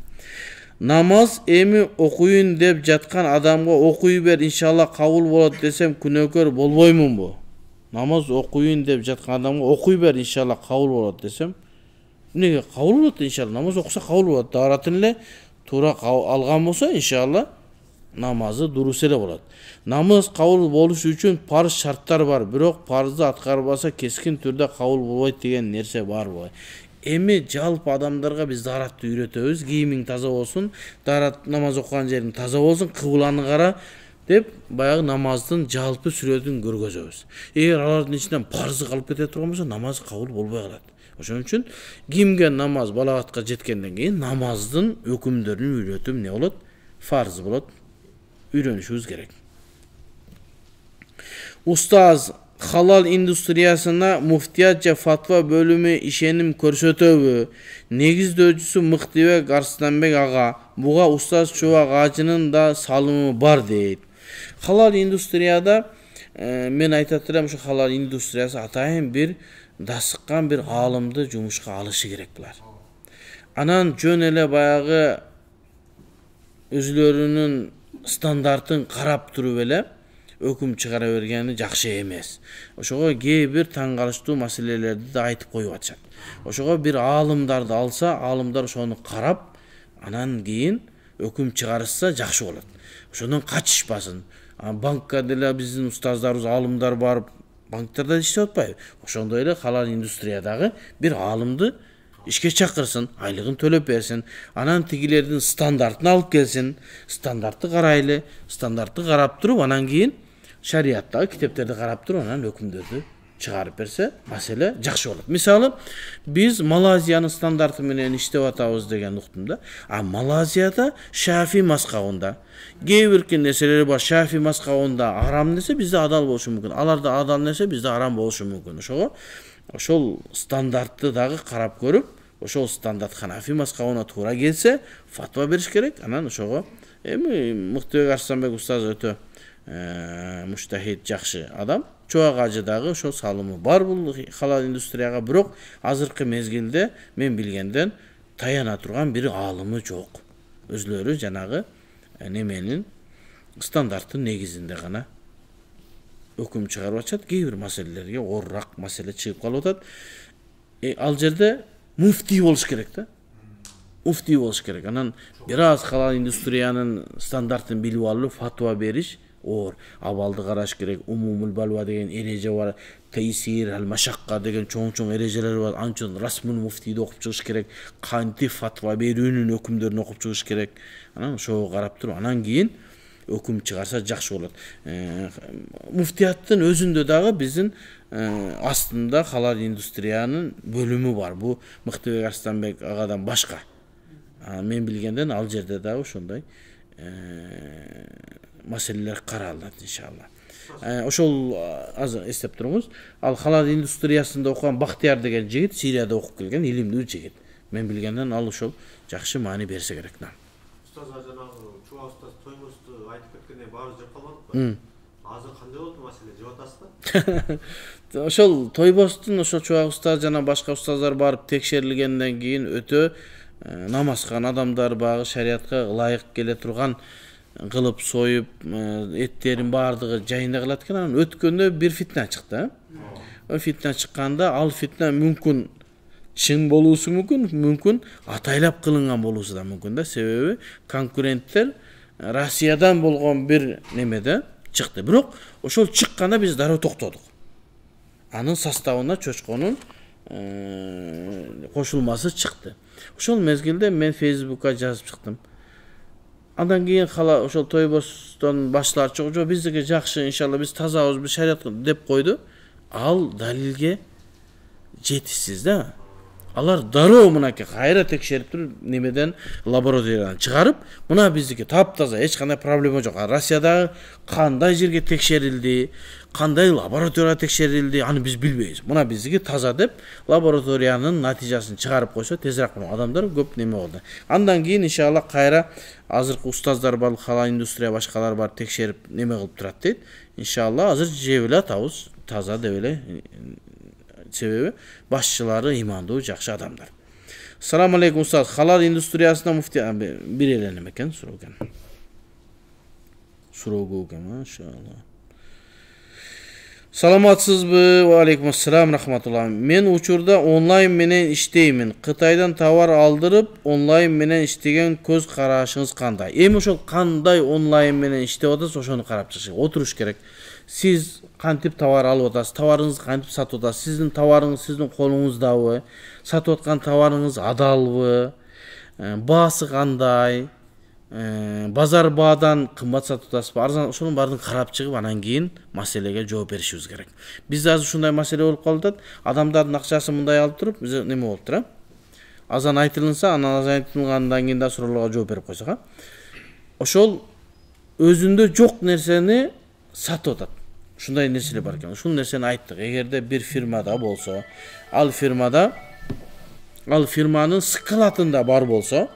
Намаз эми окуйун деп жаткан адамга окуй бер, иншалла кабыл болот десем күнөөкөр болбоймунбу? Намаз окуйун деп жаткан адамга окуй бер, иншалла кабыл болот десем, эмнеге кабыл болот иншалла? Намаз окуса кабыл болот. Даратын эле туура алган болсо, иншалла намазы дурус эле болот. Намаз кабыл болуш үчүн парыз шарттар бар, бирок парызды аткарбаса кескин түрдө кабыл болбойт деген нерсе барбы? Эми жалпы адамдарга биз даратты үйрөтөбүз. Кийимиң таза болсун, дарат намаз окуган жериң таза болсун, кыбланы кара деп баягы намаздын жалпы сүрөтүн көргөзөбүз. Эгер алардын ичинен парызы калып кете турган болсо, намаз кабыл болбой калат. Ошон үчүн кимге намаз балагатка жеткенден кийин намаздын өкүмдөрүн үйрөтүп эмне болот? Фарз болот. Үйрөнүшүбүз керек. Устаз, халал индустриясына муфтият же фатва бөлүмү ишеним көрсөтөбү? Негиздөөчүсү Мыктыбек Арстанбек ага. Буга устаз Чубак ажынын да салымы бар дейт. Халал индустрияда мен айтат элем, ушу халал индустриясы атайын бир дасыккан бир аалымды жумушка алышы керек булар. Анан жөн эле баягы өзүлөрүнүн стандартын карап туруп эле өкүм чыгара бергени жакшы эмес. Ошого кээ бир таң калыштуу маселелерди да айтып коюп атышат. Ошого бир аалымдарды алса, аалымдар ошону карап, анан кийин өкүм чыгарышса жакшы болот. Ошондон качышпасын. Банкка деле биздин устаздарыбыз, аалымдар барып, банктарда иштеп атпайбы? Ошондой эле халал индустриядагы бир аалымды ишке чакырсын, айлыгын төлөп берсин, анан тигилердин стандартын алып келсин, стандартты карайлы, стандартты карап туруп, анан кийин шарияттагы китептерди карап туруп, анан өкүмдөрдү чыгарып берсе, маселе жакшы болот. Мисалы, биз Малайзиянын стандарты менен иштеп атабыз деген уктум да. Малайзияда Шафи мазхабында кээ бир нерселер бар, Шафи мазхабында арам нерсе бизде адал болушу мүмкүн. Аларда адал нерсе бизде арам болушу мүмкүн. Ошого ошол стандартты дагы карап көрүп, ошол стандарт Ханафи мазхабына туура келсе, фатва бериш керек. Анан ошого эми Мыктыбек Арстанбек устаз өтө муштахид жакшы адам. Чубак ажы дагы ошол салымы бар бул халал индустрияга, бирок азыркы мезгилде мен билгенден таяна турган бир аалымы жок. Өзлөрү жанагы неменин стандарттын негизинде гана өкүм чыгарып атышат. Кээ бир маселелерге оорураак маселе чыгып калып атат. Ал жерде муфтий болуш керек да. Муфтий болуш керек. Анан бир аз халал индустриянын стандартын билип алып, фатва бериш оор. Абалды караш керек. Умумул балва деген эреже бар. Тейсир, ал-машакка деген чоң-чоң эрежелер бар. Анчын расмул муфтийди окуп чыгыш керек. Кантип фатва берүүнүн өкүмдөрүн окуп чыгыш керек. Анан ошого карап туруп, анан кийин өкүм чыгарса жакшы болот. Муфтияттын өзүндө дагы биздин астында халал индустриянын бөлүмү бар. Бу Мыктыбек Арстанбек агадан башка. Мен билгенден ал жерде дагы ошондой маселелер каралат иншалла. Ошол азыр эстеп туруңуз. Ал халал индустриясында окуган Бактияр деген жигит Сирияда окуп келген илимдүү жигит. Мен билгенден ал ошол жакшы маани берсе керек. Устаз жанагы Чубак устаз Тоймурсту айтып кеткендей баары жеп калбадыкпы? Азыр кандай болду маселе, жеп атасызбы? Ошол Тойбостун ошол Чубак устаз жана башка устаздар барып текшерилгенден кийин өтө намазкан адамдар, багы шариатка ылайык келе турган кылып союп, эттерин баардыгы жайында кылат экен. Анан өткөндө бир фитна чыкты. О фитна чыкканда, ал фитна мүмкүн чын болуусу мүмкүн, атайлап кылынган болуусу да мүмкүн да. Себеби конкуренттер Россиядан болгон бир немеде чыкты. Бирок ошол чыкканда биз дароо токтодук. Анын составына чочконун кошулмасы чыкты. Ошол мезгилде мен Facebook'a жазып чыктым. Андан кийин ошол Тойбостон башчылары чыгып, "Жок, биздики жакшы, иншалла биз тазабыз, биз шарият" деп койду. Ал далилге жетишсиз да. Алар дароо мынакей кайра текшерип туруп, немеден лабораториядан чыгарып, мына биздики таптаза, эч кандай проблема жок. Россиядагы кандай жерге текшерилди, кандай лаборатория текшерилди, аны биз билбейбиз. Мына биздики таза деп лабораториянын натыйжасын чыгарып койсо, тезирээк адамдар көп неме болду. Андан кийин иншалла кайра азыркы устаздар бар, халал индустрия башкалар бар, текшерип неме кылып турат дейт. Иншалла азыр жеп эле атабыз, таза деп эле. Себеби башчылары имандуу, жакшы адамдар. Assalamu alaikum ustaz. Halal индустриясына муфти бир эле неме экен, суроо экен. Суроо экен, машалла. Саламатсызбы? Ва алейкум ассалам рахматуллах. Мен учурда онлайн менен иштеймин. Кытайдан товар алдырып, онлайн менен иштеген көз карашыңыз кандай? Эми ошол кандай онлайн менен иштеп атасыз, ошону карап чыгыш. Отуруш керек. Siz kantip tavар алып атасыз, товарыңызды кантип сатып атасыз, сиздин товарыңыз сиздин колуңуздабы, сатып аткан товарыңыз адалбы, баасы кандай, базар баадан кымбат сатып атасызбы, арзан, ошонун баарын карап чыгып, анан кийин маселеге жооп беришибиз керек. Бизде азыр ушундай маселе болуп калып атат, адамдардын акчасын мындай алып туруп, биз неме болуп тур, азан айтылынса, анан азан айтылгандан кийин да суроолорго жооп берип койсок, ошол өзүндө жок нерсени сатып атат. Ушундай нерселер бар экен. Ушул нерсени айттык. Эгерде бир фирмада болсо, ал фирманын складында бар болсо,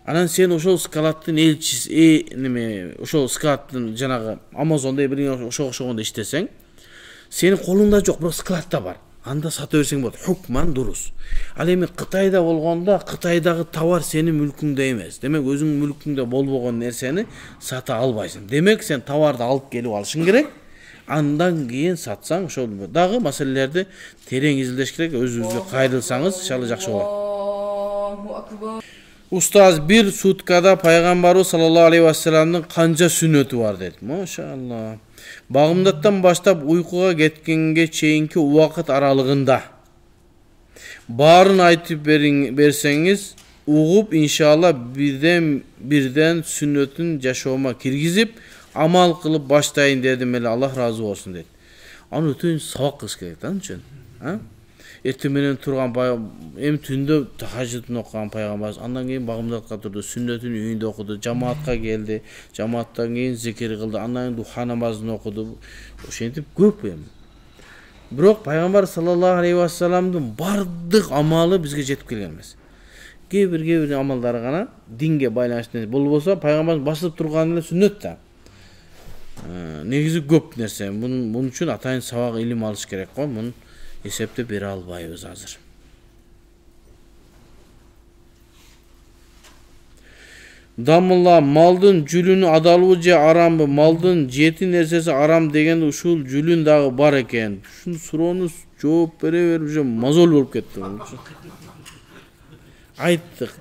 анан сен ошол складтын элчиси, ошол складтын жанагы Amazon'да бир ошого иштесең, сенин колуңда жок, бирок складта бар. Анда сата берсең болот. Хукман дурус. Ал эми Кытайда болгондо, Кытайдагы товар сенин мүлкүңдө эмес. Демек, өзүңүн мүлкүңдө болбогон нерсени сата албайсың. Демек, сен товарды алып келип алышың керек. Андан кийин сатсаң, ошол дагы маселелерди терең изилдеш керек. Өзүңүзгө кайрылсаңыз, иншалла жакшы болот. Устаз, бир суткада пайгамбарыбыз саллаллаху алейхи вассаламдын канча сүннөтү бар дейт. Машалла. Багымдаттан баштап уйкуга кеткенге чейинки убакыт аралыгында баарын айтып берсеңиз, угуп иншалла бирден сүннөтүн жашоома киргизип, амал кылып баштайын дедим эле, Аллах разы болсун дейт. Аны өтө сабак кылыш керек да, үчүн. Эртең менен турган эми түндө тахажжудун окуган пайгамбарыбыз, андан кийин багымдатка турду, сүннөтүн үйүндө окуду, жамаатка келди, жамааттан кийин зикир кылды, андан кийин духа намазын окуду. Ошентип көп эми. Бирок пайгамбар саллаллаху алейхи вассаламдын бардык амалы бизге жетип келген эмес. Кээ бир амалдары гана динге байланыштуу болбосо, пайгамбардын басып турганы эле сүннөт да. Негизи көп нерсе. Мунун үчүн атайын сабак илим алыш керек го. Муну эсептеп бере албайбыз азыр. Дамылла, малдын жүлүнү адалбы же арамбы? Малдын жети нерсеси арам дегенде ушул жүлүн дагы бар экен. Ушун суроону жооп бере берип мазол болуп кетти. Айттык.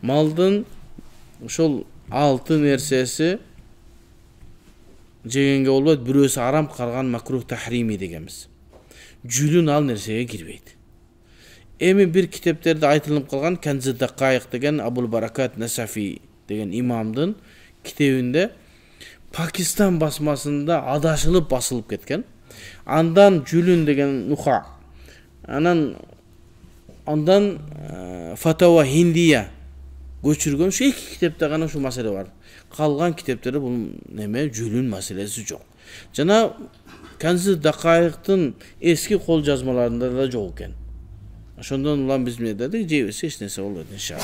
Малдын ошол 6 нерсеси жегенге болбойт, бирөөсү арам калган макрух тахрими дегенбиз. Жүлүн ал нерсеге кирбейт. Эми бир китептерде айтылып калган Канзы Дакайык деген Абул Баракат Насафи деген имамдын китебинде Пакистан басмасында адашылып басылып кеткен. Андан жүлүн деген нуха. Андан Фатава Хиндия көчүргөн. Шу эки китепте гана ушул маселе бар. Калган китептерде бул неме жүлүн маселеси жок. Жана Канзы Дакайыктын эски кол жазмаларында да жок экен. Ошондон улам биз медеди жебесе эч нерсе болбойт иншалла.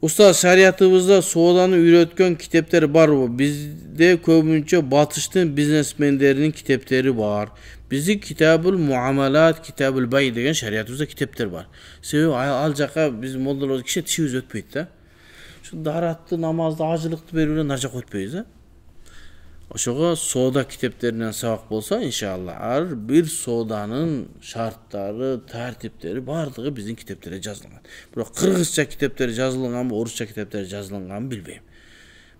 Устаз, шариятыбызда сооданы үйрөткөн китептер барбы? Бизде көбүнчө батыштын бизнесмендеринин китептери бар. Биздин Китабул Муамалат, Китабул Бай деген шариятыбызда китептер бар. Себеби ал жака биз молдолор киши тишибиз өтпөйт да. Шу даратты, намазды, ажылыкты берип эле нар жака өтпөйбүз да. Ошого соода китептеринен сабак болсо, иншалла, ар бир сооданын шарттары, тартиптери бардыгы биздин китептерде жазылган. Бирок кыргызча китептер жазылганбы, орусча китептер жазылганбы билбейм.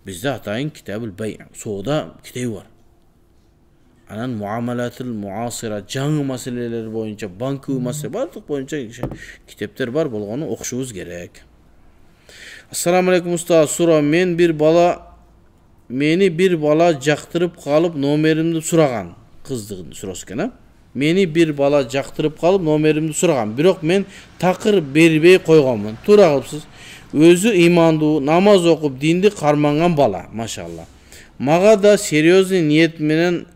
Бизде атайын Китабул Бай, соода китеби бар. Анан муамалатыл муасира жаңы маселелер боюнча, банкы маселе бардык боюнча китептер бар, болгону окушуңуз керек. Ассаламу алейкум устаз, суроо, мени bir bala жактырып калып номеримди сураган. Кыздын суроосу экен, а? Meni bir bala жактырып калып номеримди сураган, бирок мен такыр бербей койгонмун. Туура кылыпсыз. Өзү имандуу, намаз окуп, динди карманган бала, машалла. Мага да серьезный ниет менен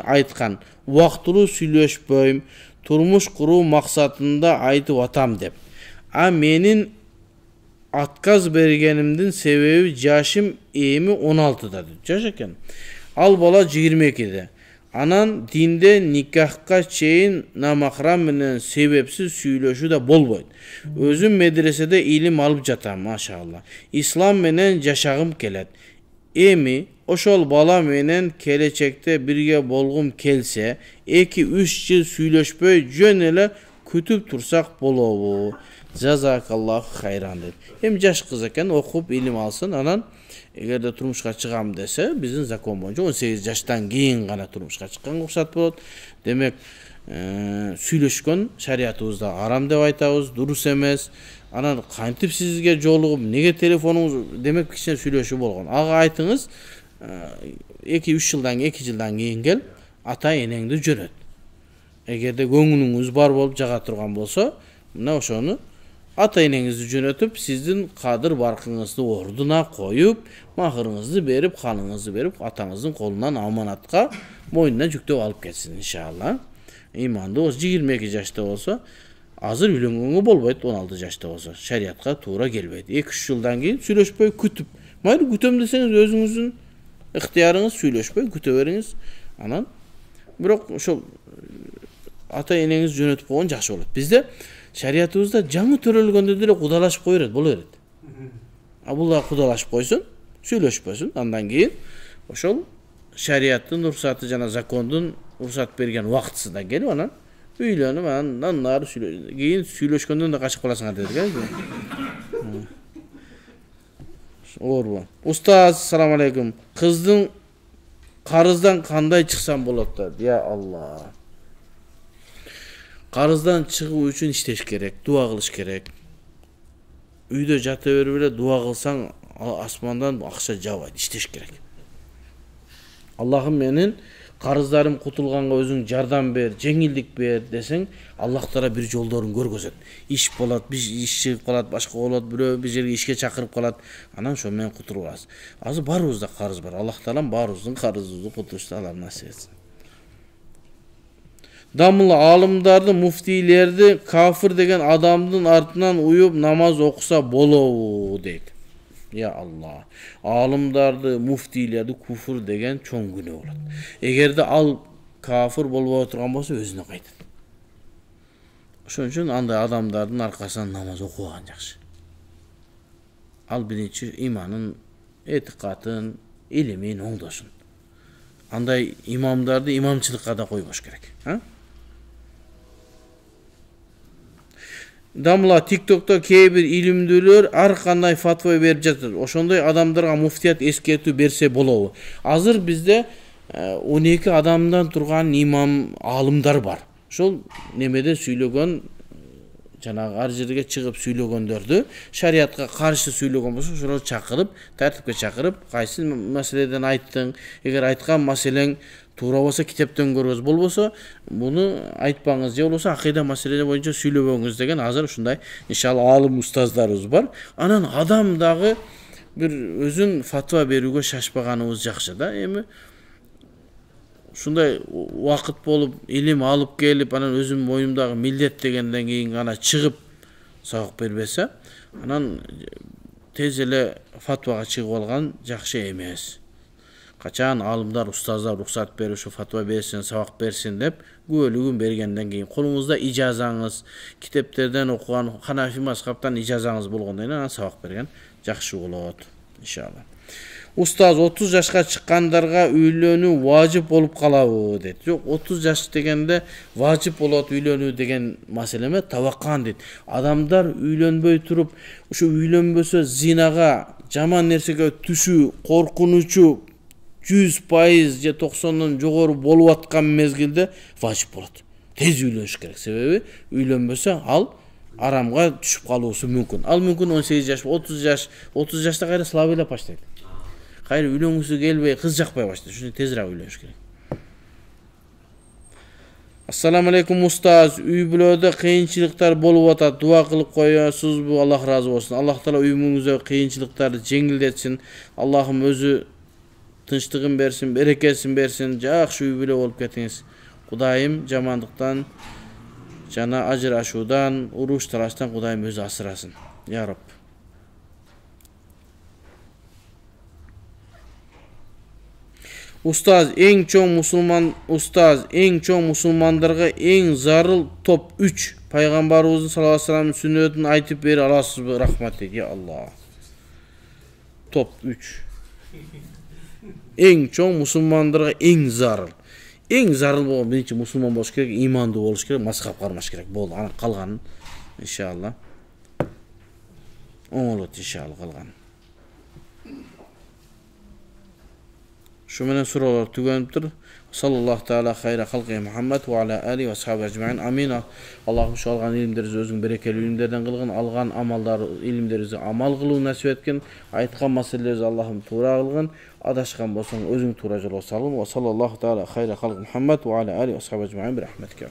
айткан. Убактылуу сүйлөшпөйм, турмуш куруу максатында айтып атам деп. А менин отказ бергенимдин себеби жашым эми 16-да. Жаш экен. Ал бала 22-де. Анан динде никахка чейин намахрам менен себепсиз сүйлөшүү да болбойт. Өзүм медреседе илим алып жатам, машалла. Ислам менен жашагым келет. Эми ошол бала менен келечекте бирге болгум келсе, 2-3 жыл сүйлөшпөй жөн эле күтүп турсак болобу? Жазакаллаху хайран дейт. Эми жаш кыз экен, окуп илим алсын, анан эгерде турмушка чыгам десе, биздин закон боюнча 18 жаштан кийин гана турмушка чыкканга уруксат болот. Демек, сүйлөшкөн шариятыбызда арам деп айтабыз, дурус эмес. Анан кантип сизге жолугуп, неге телефонуңуз, демек кичине сүйлөшүү болгон. Ага айтыңыз, 2-3 жылдан 2 жылдан кийин кел, ата энеңди жөнөт. Эгерде көңүлүңүз бар болуп жага турган болсо, мына ошону ата энеңизди жөнөтүп, сиздин кадыр баркыңызды ордуна коюп, махырыңызды берип, каныңызды берип, атаңыздын колунан аманатка мойнуна жүктөп алып кетсин, иншалла. Иманды 22 жашта болсо, азыр үйлөнгөнгө болбойт, 16 жашта болсо. Шариятка туура келбейт. 2-3 жылдан кийин сүйлөшпөй күтүп. Майлы күтөм десеңиз, өзүңүздүн ыктыярыңыз, сүйлөшпөй күтө бериңиз. Анан бирок ошол ата энеңиз жөнөтүп койгон жакшы болот. Бизде шариятыбызда жаңы төрөлгөндө деле кудалашып кое берет, боло берет. А бул да кудалашып койсун, сүйлөшпөсүн, андан кийин ошол шарияттын уруксаты жана закондун уруксат берген убактысында келип, анан үйлөнүп, андан нары кийин сүйлөшкөндөн да качып каласыңар дедик, э? Оорбу. Устаз, ассаламу алейкум. Кыздын карыздан кандай чыксам болот да? Я Алла. Карыздан чыгуу үчүн иштеш керек, дуа кылыш керек. Үйдө жата берип эле дуа кылсаң, асмандан акча жаабайт, иштеш керек. Аллахым менин карыздарым кутулганга өзүң жардам бер, жеңилдик бер десең, Аллах Таала бир жолдорун көргөзөт. Иш болот, иш чыгып калат, башка болот, бирөө бир жерге ишке чакырып калат. Анан ошо менен кутулабыз. Азыр баарыбызда карыз бар. Аллах Таалам баарыбыздын карызыбызды кутулушту Аллах насип этсин. Дамыл алымдарды, муфтийлерди кафир деген адамдын артынан уюп намаз окуса болобу дейт. Я Алла. Алымдарды, муфтийлерди куфур деген чоң күнөө болот. Эгерде ал кафир болбой турган болсо өзүнө кайтат. Ошон үчүн андай адамдардын аркасынан намаз окубаган жакшы. Ал биринчи иманын, этикатын, илимин оңдошун. Андай имамдарды имамчылыкка да койбош керек, а? Дамла TikTok'ta кейбір илимдүүлөр ар кандай фатва берип жатат. Ошондой адамдарга муфтият эскертүү берсе болобу? Азыр бизде 12 адамдан турган имам алымдар бар. Ошол немеде сүйлөгөн, жанагы ар жерге чыгып сүйлөгөндөрдү, шариятка каршы сүйлөгөн болсо, ошолорду чакырып, тартипке чакырып, кайсы маселеден айттың, эгер айткан маселең туура болсо китептен көрөбүз, болбосо буну айтпаңыз, же болбосо акыйда маселеде боюнча сүйлөбөңүз деген азыр ушундай иншалла алым устаздарыбыз бар. Анан адам дагы бир өзүн фатва берүүгө шашпаганыбыз жакшы да. Эми ушундай убакыт болуп, илим алып келип, анан өзүм моюмдагы милдет дегенден кийин гана чыгып сабак бербесе, анан тез эле фатвага чыгып алган жакшы эмес. Качан алымдар, устаздар рухсат берип, ушу фатва берсин, сабак берсин деп күбөлүгүн бергенден кийин, колуңузда ижазаңыз, китептерден окуган Ханафи мазхабтан ижазаңыз болгондон кийин анан сабак берген жакшы болот, иншалла. Устаз, 30 жашка чыккандарга үйлөнүү важип болуп калабы дейт. Жок, 30 жаш дегенде важип болот үйлөнүү деген маселе эме, табаккан дейт. Адамдар үйлөнбөй туруп, ушу үйлөнбөсө зинага, жаман нерсеге түшүү, коркунучу 100% же 90'dan jogorу болуп аткан мезгилде важип болот. Тез үйлөнүш керек. Себеби үйлөнбөсө ал арамга түшүп калуусу мүмкүн. Ал мүмкүн 18 жаш, 30 жашта кайра слабыйлап баштайт. Кайра үйлөнгүсү келбей, кыз жакпай баштайт. Ошондо тезирээк үйлөнүш керек. Ассаламу алейкум устаз. Үй бүлөдө кыйынчылыктар болуп атат. Дуа кылып коесузбу? Аллах разы болсун. Аллах таала үйүңүздө кыйынчылыктарды жеңилдетсин. Аллахым өзү тынчтыгын берсин, берекесин берсин. Жакшы үй бүлө болуп кетиңиз. Кудайым жамандыктан жана ажырашуудан, уруш талаштан Кудайым өзү асырасын. Я Рабб. Устаз, эң чоң мусулмандарга эң зарыл топ 3 пайгамбарыбыздын саллаллаху алейхи вассаламдын сүннөтүн айтып бере аласызбы? Рахмат дейт. Я Аллах. Топ 3. Эң чоң мусулмандарга эң зарыл. Эң зарыл болгон биринчи мусулман болуш керек, имандуу болуш керек, мазхаб кармаш керек. Болду. Анан калганын иншалла оңолот иншалла калган. Şu menен суроолор түгөнүптүр. Саллаллаху таала хайра халқи Мухаммад ва аля али ва сахаби ажмаин. Амин. Аллахым şu алган илимдерибизди өзүң берекелүү илимдерден кылгын, алган амалдар илимдерибизди амал кылуу насип эткин, айткан маселелерибизди Аллахым туура кылгын, адашкан болсоң өзүң туура жолго салгын. Ва саллаллаху таала хайра халқи Мухаммад ва аля али ва сахаби ажмаин. Рахматка.